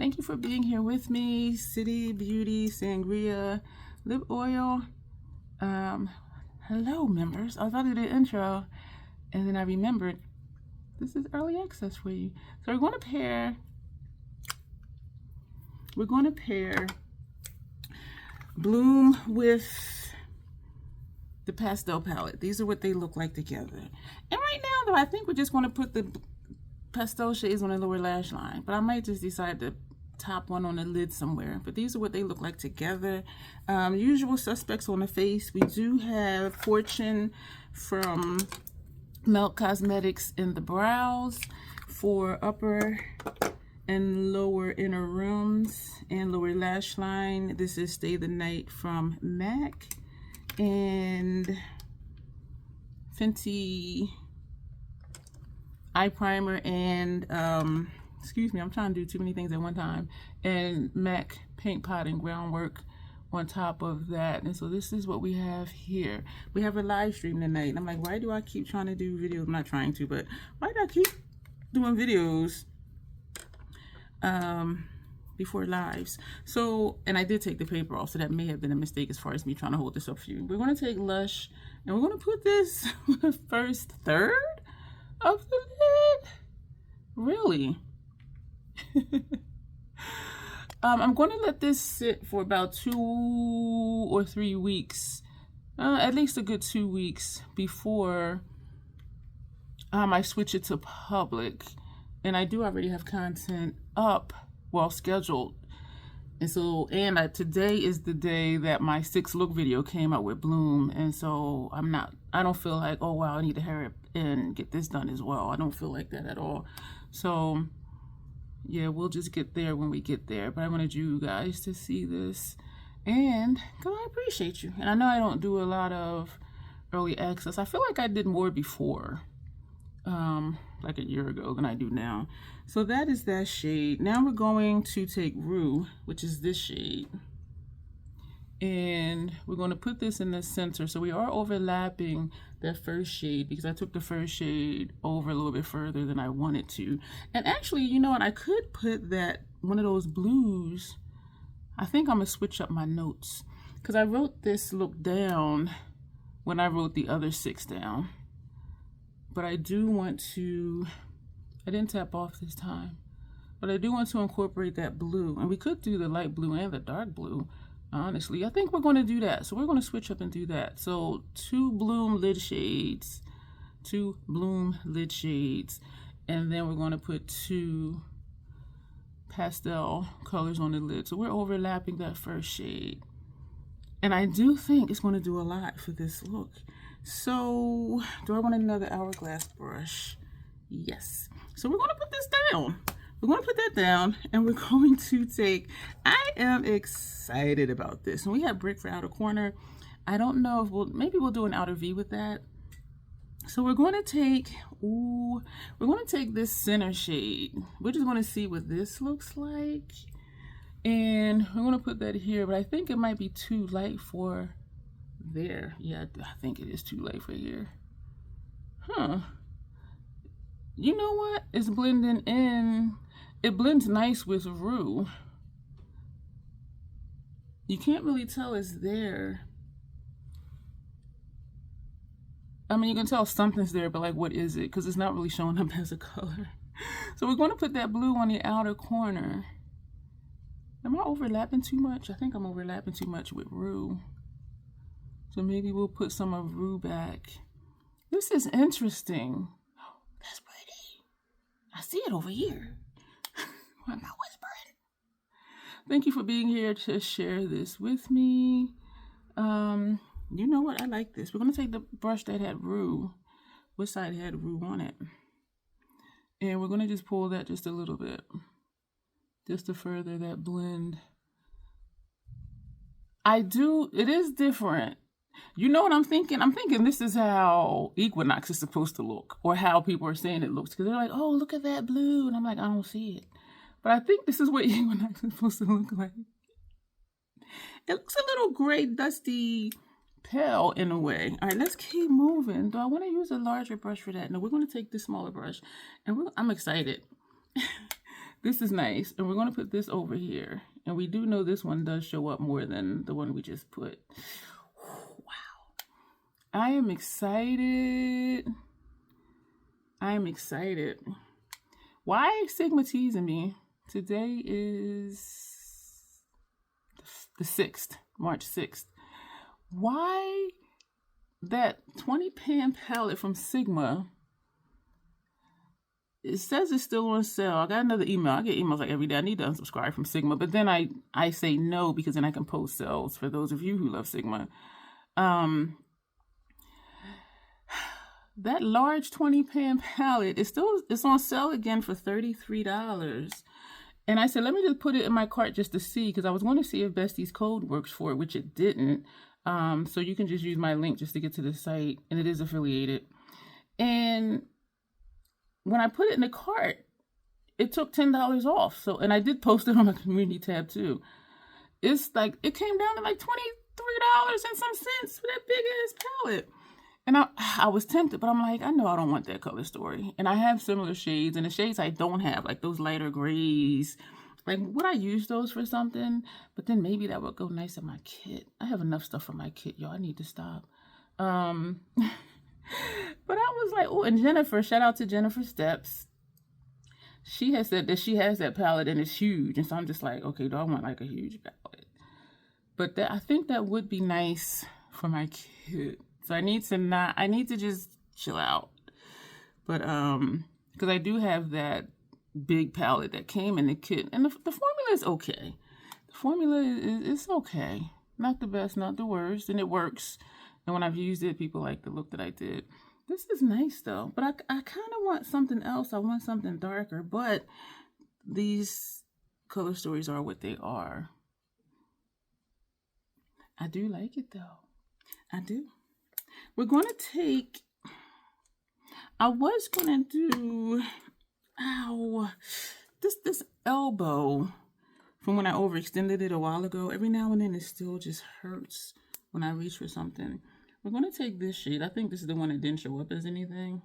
Thank you for being here with me. City Beauty, Sangria, Lip Oil. Hello, members. I was about to do the intro, and then I remembered this is early access for you. So we're going to pair Bloom with the Pastel palette. These are what they look like together. And right now, though, I think we're just going to put the Pastel shades on the lower lash line, but I might just decide to top one on the lid somewhere. But these are what they look like together. Usual suspects on the face. We do have Fortune from Melt Cosmetics in the brows for upper and lower inner rims and lower lash line. This is Stay the Night from MAC, and Fenty eye primer, and excuse me, I'm trying to do too many things at one time, and MAC paint pot and groundwork on top of that. And so this is what we have here. We have a live stream tonight, and I'm like, why do I keep trying to do videos? I'm not trying to, but why do I keep doing videos before lives? So, and I did take the paper off, so that may have been a mistake as far as me trying to hold this up for you. We're going to take Lush, and we're going to put this on the first third of the lid. Really? I'm going to let this sit for about 2 or 3 weeks, at least a good 2 weeks before I switch it to public. And I do already have content up, well, scheduled. And so, today is the day that my 6 look video came out with Bloom. And so I don't feel like, oh wow, I need to hurry up and get this done as well. I don't feel like that at all. So yeah, we'll just get there when we get there. But I wanted you guys to see this, and because I appreciate you. And I know I don't do a lot of early access. I feel like I did more before, like a year ago, than I do now. So that is that shade. Now we're going to take Rue, which is this shade, and we're going to put this in the center. So we are overlapping that first shade because I took the first shade over a little bit further than I wanted to. And actually, you know what, I could put that one of those blues. I think I'm gonna switch up my notes because I wrote this look down when I wrote the other 6 down, but I do want to, I didn't tap off this time, but I do want to incorporate that blue. And we could do the light blue and the dark blue. Honestly, I think we're going to do that. So we're going to switch up and do that. So 2 Bloom lid shades, 2 Bloom lid shades, and then we're going to put 2 pastel colors on the lid. So we're overlapping that first shade. And I do think it's going to do a lot for this look. So do I want another hourglass brush? Yes. So we're going to put this down. We're going to put that down, and we're going to take, I am excited about this. And we have Brick for outer corner. I don't know if maybe we'll do an outer V with that. So we're going to take, we're going to take this center shade. We're just going to see what this looks like. And we're going to put that here, but I think it might be too light for there. Yeah, I think it is too light for here. Huh. You know what? It's blending in. It blends nice with Rue. You can't really tell it's there. I mean, you can tell something's there, but like, what is it? Because it's not really showing up as a color. So we're going to put that blue on the outer corner. Am I overlapping too much? I think I'm overlapping too much with Rue. So maybe we'll put some of Rue back. This is interesting. Oh, that's pretty. I see it over here. I'm not whispering. Thank you for being here to share this with me. You know what? I like this. We're going to take the brush that had Rue. What side had Rue on it? And we're going to just pull that just a little bit, just to further that blend. It is different. You know what I'm thinking? I'm thinking this is how Equinox is supposed to look, or how people are saying it looks, because they're like, oh, look at that blue. And I'm like, I don't see it. But I think this is what Equinox is supposed to look like. It looks a little gray, dusty, pale in a way. All right, let's keep moving. Do I want to use a larger brush for that? No, we're going to take this smaller brush. And I'm excited. This is nice. And we're going to put this over here. And we do know this one does show up more than the one we just put. Wow. I am excited. I am excited. Why Sigma teasing me? Today is the 6th, March 6th. Why that 20 pan palette from Sigma, it says it's still on sale. I got another email. I get emails like every day. I need to unsubscribe from Sigma, but then I say no because then I can post sales for those of you who love Sigma. That large 20 pan palette is it's on sale again for $33. And I said, let me just put it in my cart just to see, because I was going to see if Bestie's code works for it, which it didn't. So you can just use my link just to get to the site, and it is affiliated. And when I put it in the cart, it took $10 off. So, and I did post it on my community tab too. It's like, it came down to like $23 and some cents for that big ass palette. And I was tempted, but I'm like, I know I don't want that color story. And I have similar shades, and the shades I don't have, like those lighter grays, like would I use those for something? But then maybe that would go nice in my kit. I have enough stuff for my kit, y'all. I need to stop. But I was like, oh, and Jennifer, shout out to Jennifer Steps. She has said that she has that palette and it's huge. And so I'm just like, okay, do I want like a huge palette? But I think that would be nice for my kit. So I need to just chill out. But, because I do have that big palette that came in the kit. And the formula is okay. The formula is okay. Not the best, not the worst. And it works. And when I've used it, people like the look that I did. This is nice though. But I kind of want something else. I want something darker. But these color stories are what they are. I do like it though. I do. We're going to take, I was going to do, this elbow from when I overextended it a while ago. Every now and then it still just hurts when I reach for something. We're going to take this shade. I think this is the one that didn't show up as anything.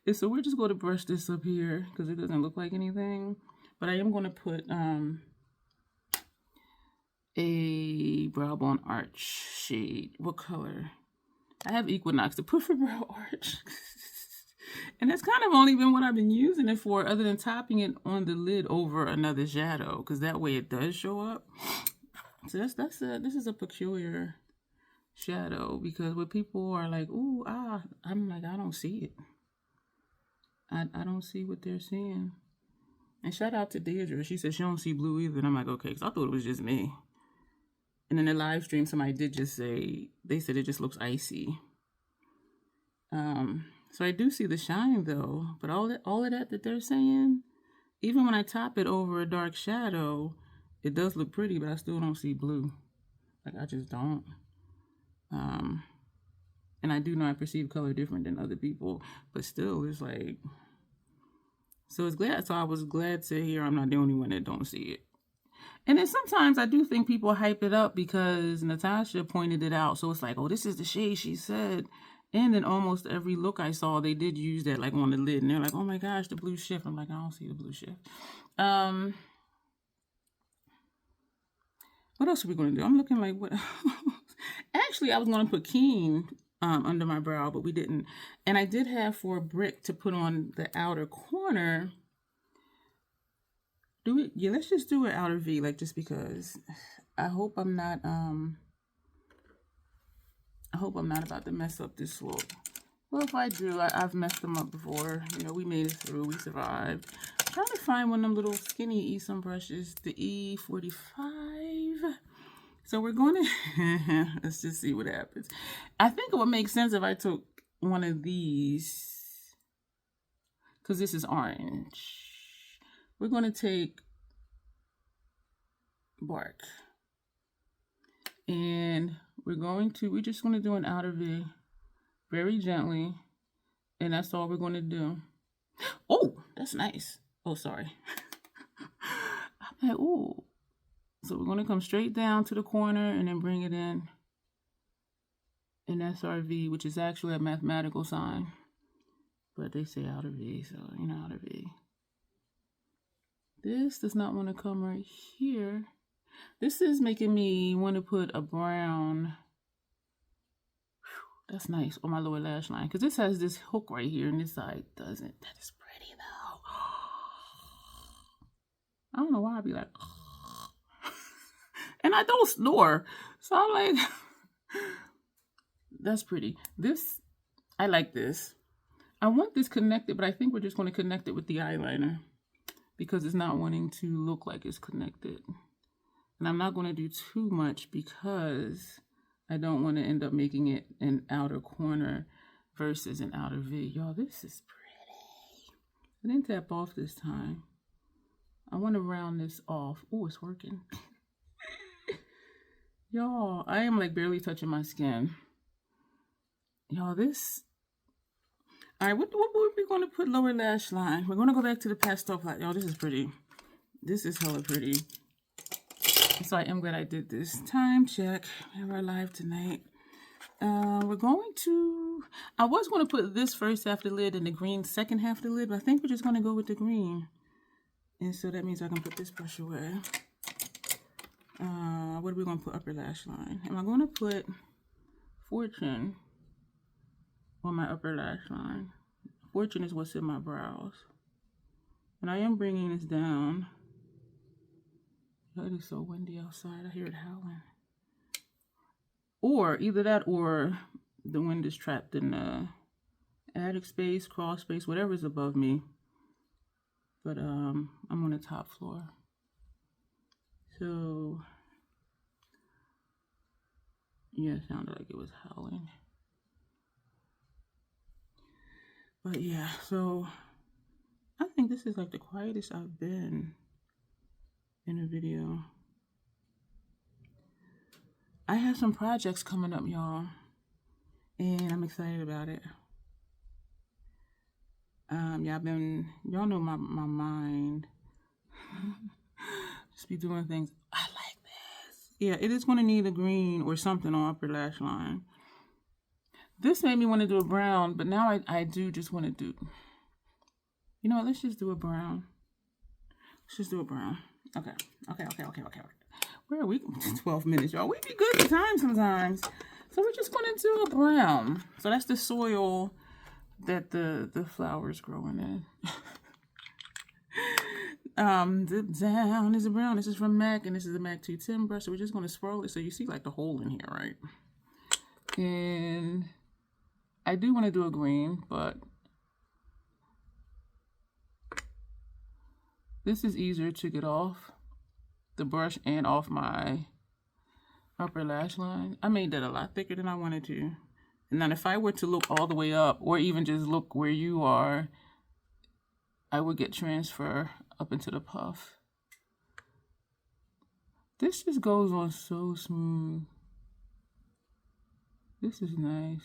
And so we're just going to brush this up here because it doesn't look like anything. But I am going to put a Brow Bone Arch shade. What color? I have Equinox to put for Brow Arch. And that's kind of only been what I've been using it for, other than topping it on the lid over another shadow, because that way it does show up. So this is a peculiar shadow, because when people are like, ooh, I'm like, I don't see it. I don't see what they're seeing. And shout out to Deirdre. She said she don't see blue either. And I'm like, okay, because I thought it was just me. And in the live stream, somebody did just say, they said it just looks icy. So I do see the shine though, but all of that they're saying, even when I top it over a dark shadow, it does look pretty, but I still don't see blue. Like I just don't. And I do know I perceive color different than other people, but still it's like, so I was glad to hear I'm not the only one that don't see it. And then sometimes I do think people hype it up because Natasha pointed it out. So it's like, oh, this is the shade she said. And then almost every look I saw, they did use that like on the lid. And they're like, oh my gosh, the blue shift. I'm like, I don't see the blue shift. What else are we going to do? I'm looking like, what? Actually, I was going to put Keen under my brow, but we didn't. And I did have for Brick to put on the outer corner. Yeah, let's just do an outer V, like just because. I hope I'm not about to mess up this look. Well, if I do, I've messed them up before. You know, we made it through, we survived. I'm trying to find one of them little skinny Esom brushes, the E45. So we're going to, let's just see what happens. I think it would make sense if I took one of these, because this is orange. We're going to take Bark. And we're just going to do an outer V very gently. And that's all we're going to do. Oh, that's nice. Oh, sorry. I'm like, ooh. So we're going to come straight down to the corner and then bring it in. And that's our V, which is actually a mathematical sign. But they say outer V, so you know outer V. This does not want to come right here. This is making me want to put a brown. Whew, that's nice on my lower lash line. Because this has this hook right here and this side doesn't. That is pretty though. I don't know why I'd be like. And I don't snore. So I'm like, that's pretty. This, I like this. I want this connected, but I think we're just going to connect it with the eyeliner because it's not wanting to look like it's connected. And I'm not going to do too much because I don't want to end up making it an outer corner versus an outer V. Y'all, this is pretty. I didn't tap off this time. I want to round this off. Oh, it's working. Y'all, I am like barely touching my skin. Y'all, this... All right, what are we going to put lower lash line? We're going to go back to the pastel palette. Y'all, this is pretty. This is hella pretty. So I am glad I did this. Time check. We have our live tonight. We're going to... I was going to put this first half of the lid and the green second half of the lid, but I think we're just going to go with the green. And so that means I can put this brush away. What are we going to put upper lash line? Am I going to put Fortune on my upper lash line? Fortune is what's in my brows. And I am bringing this down. It is so windy outside. I hear it howling. Or either that or the wind is trapped in the attic space, crawl space, whatever is above me. But I'm on the top floor. So yeah, it sounded like it was howling. But yeah, so I think this is like the quietest I've been in a video. I have some projects coming up, y'all, and I'm excited about it. Y'all know my mind. Just be doing things. I like this. Yeah, it is going to need a green or something on upper lash line. This made me want to do a brown, but now I do just want to do, you know what, let's just do a brown. Let's just do a brown. Okay. Where are we? 12 minutes, y'all. We be good at time sometimes. So we're just going to do a brown. So that's the soil that the flowers growing in. Dip down is a brown. This is from MAC, and this is a MAC 210 brush. So we're just going to swirl it so you see like the hole in here, right? And I do want to do a green, but this is easier to get off the brush and off my upper lash line. I made that a lot thicker than I wanted to. And then if I were to look all the way up, or even just look where you are, I would get transfer up into the puff. This just goes on so smooth. This is nice.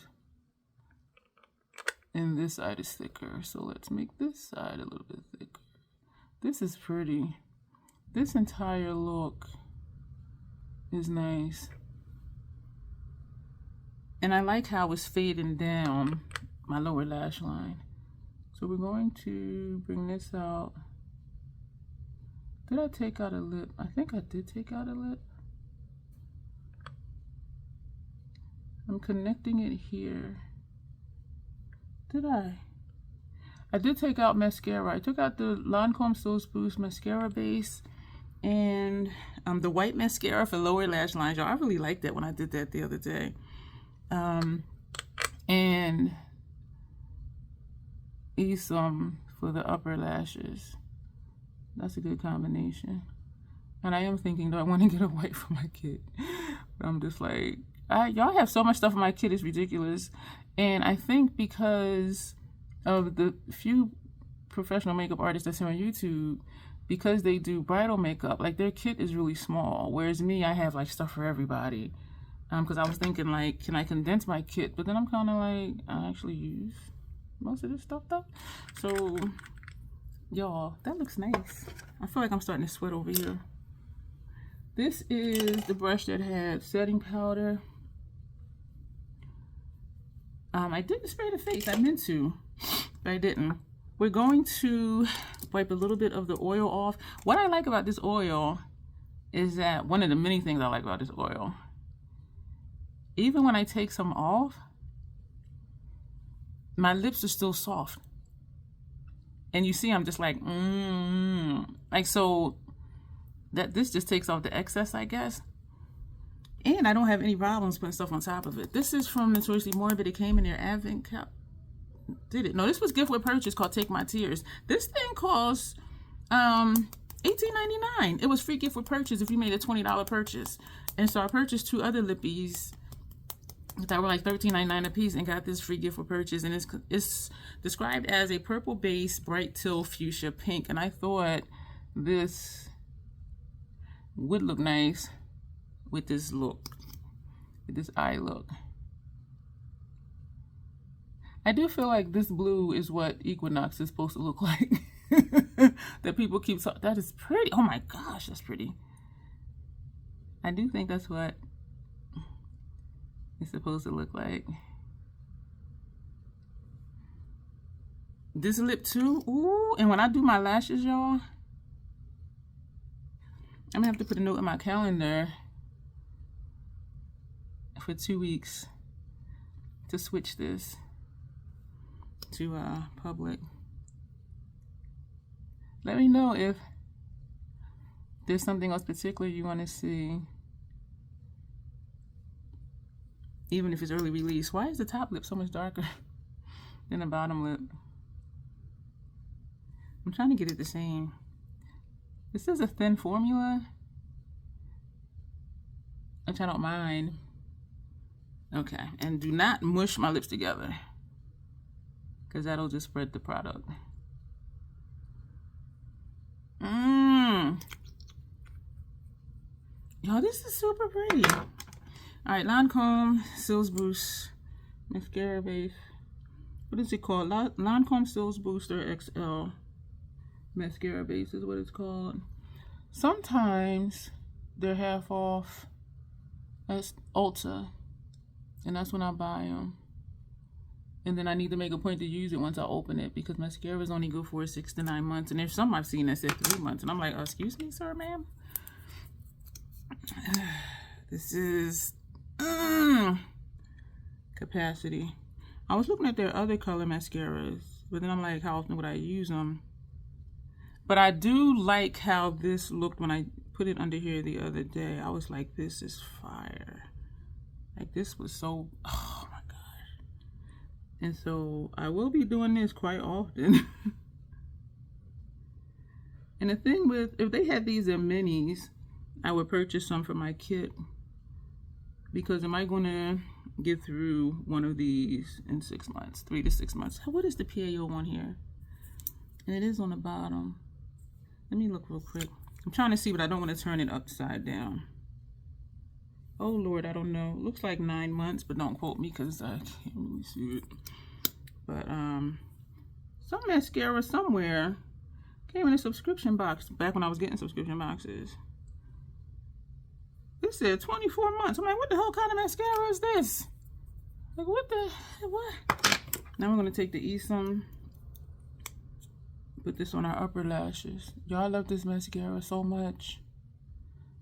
And this side is thicker, so let's make this side a little bit thicker. This is pretty. This entire look is nice. And I like how it's fading down my lower lash line. So we're going to bring this out. Did I take out a lip? I think I did take out a lip. I'm connecting it here. Did I? I did take out mascara. I took out the Lancome So Spruce mascara base and the white mascara for lower lash lines. Y'all, I really liked that when I did that the other day. And Esum for the upper lashes. That's a good combination. And I am thinking, do I want to get a white for my kid? But I'm just like, y'all have so much stuff for my kid, it's ridiculous. And I think because of the few professional makeup artists that's here on YouTube, because they do bridal makeup, like their kit is really small. Whereas me, I have like stuff for everybody. Because I was thinking like, can I condense my kit? But then I'm kind of like, I actually use most of this stuff though. So, y'all, that looks nice. I feel like I'm starting to sweat over here. This is the brush that had setting powder. I didn't spray the face. I meant to, but I didn't. we're going to wipe a little bit of the oil off. What I like about this oil is that one of the many things I like about this oil, even when I take some off, my lips are still soft. And you see, I'm just like, like, so that this just takes off the excess, I guess. And I don't have any problems putting stuff on top of it. This is from Notoriously Morbid. It came in their advent cap. Did it? No, this was gift with purchase called Take My Tears. This thing costs $18.99. It was free gift with purchase if you made a $20 purchase. And so I purchased 2 other lippies that were like $13.99 a piece and got this free gift with purchase. And it's described as a purple base, bright teal fuchsia pink. And I thought this would look nice with this look, with this eye look. I do feel like this blue is what Equinox is supposed to look like. That people keep talking. That is pretty. Oh my gosh, that's pretty. I do think that's what it's supposed to look like. This lip too. Ooh, and when I do my lashes, y'all, I'm gonna have to put a note in my calendar for 2 weeks to switch this to public. Let me know if there's something else particular you want to see, even if it's early release. Why is the top lip so much darker than the bottom lip? I'm trying to get it the same. This is a thin formula, which I don't mind. Okay, and do not mush my lips together, because that'll just spread the product. Yo, this is super pretty. All right, Lancome Sills Boost Mascara Base. What is it called? Lancome Sills Booster XL Mascara Base is what it's called. Sometimes they're half off at Ulta, and that's when I buy them. And then I need to make a point to use it once I open it, because mascaras only go for 6 to 9 months. And there's some I've seen that said 3 months. And I'm like, excuse me, sir, ma'am? This is Capacity. I was looking at their other color mascaras, but then I'm like, how often would I use them? But I do like how this looked when I put it under here the other day. I was like, this is fire. Like, this was so, oh my gosh. And so I will be doing this quite often. And the thing with, if they had these in minis, I would purchase some for my kit, because am I going to get through one of these in 6 months, 3 to 6 months? What is the PAO one here? And it is on the bottom. Let me look real quick. I'm trying to see, but I don't want to turn it upside down. Oh Lord, I don't know. It looks like 9 months, but don't quote me because I can't really see it. But some mascara somewhere came in a subscription box back when I was getting subscription boxes. It said 24 months. I'm like, what the hell kind of mascara is this? Like, what? Now we're gonna take the Esom, put this on our upper lashes. Y'all love this mascara so much.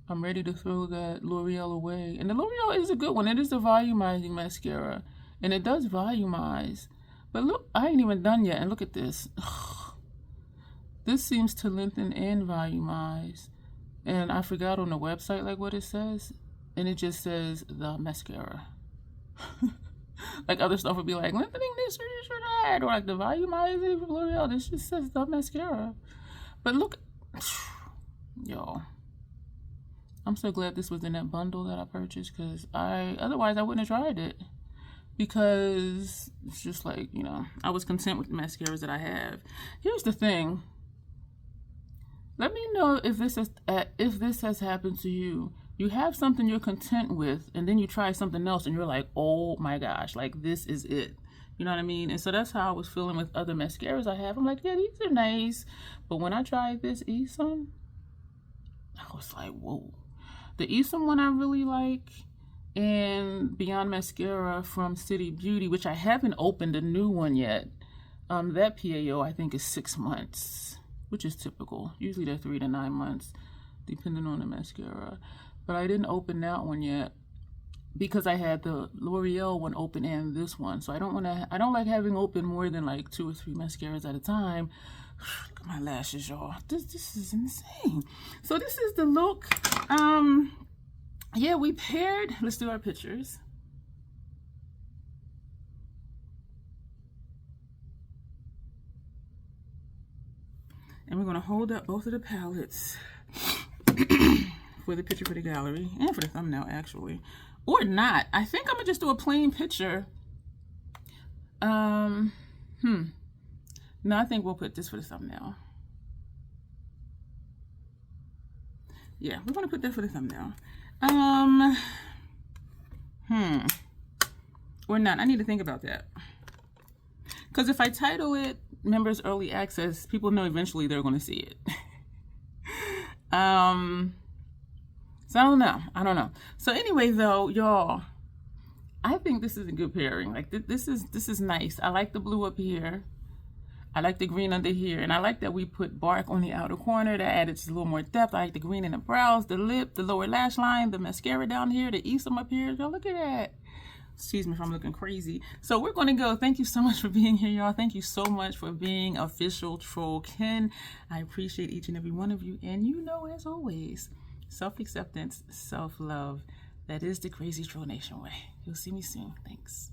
I'm ready to throw that L'Oreal away. And the L'Oreal is a good one. It is a volumizing mascara, and it does volumize. But look, I ain't even done yet. And look at this. This seems to lengthen and volumize. And I forgot on the website like what it says, and it just says the mascara. Like other stuff would be like lengthening this or this or that, or like the volumizing from L'Oreal. This just says the mascara. But look, y'all, I'm so glad this was in that bundle that I purchased, because otherwise I wouldn't have tried it, because it's just like, you know, I was content with the mascaras that I have. Here's the thing. Let me know if this has happened to you. You have something you're content with, and then you try something else, and you're like, oh my gosh, like this is it. You know what I mean? And so that's how I was feeling with other mascaras I have. I'm like, yeah, these are nice. But when I tried this Esom, I was like, whoa. The Esom one I really like, and Beyond Mascara from City Beauty, which I haven't opened a new one yet. That PAO I think is 6 months, which is typical. Usually they're 3 to 9 months, depending on the mascara. But I didn't open that one yet because I had the L'Oreal one open and this one. So I don't like having open more than like 2 or 3 mascaras at a time. Look at my lashes, y'all. This is insane. So this is the look. Yeah, we paired. Let's do our pictures. And we're gonna hold up both of the palettes for the picture for the gallery and for the thumbnail, actually, or not. I think I'm gonna just do a plain picture. No, I think we'll put this for the thumbnail. Yeah, we're gonna put that for the thumbnail. Or not. I need to think about that. Because if I title it Members Early Access, people know eventually they're going to see it. So I don't know. So anyway, though, y'all, I think this is a good pairing. Like this is nice. I like the blue up here. I like the green under here, and I like that we put bark on the outer corner. That added just a little more depth. I like the green in the brows, the lip, the lower lash line, the mascara down here, the easem up here. Y'all look at that. Excuse me if I'm looking crazy. So we're going to go. Thank you so much for being here, y'all. Thank you so much for being official Troll Ken. I appreciate each and every one of you. And you know, as always, self-acceptance, self-love. That is the Crazy Troll Nation way. You'll see me soon. Thanks.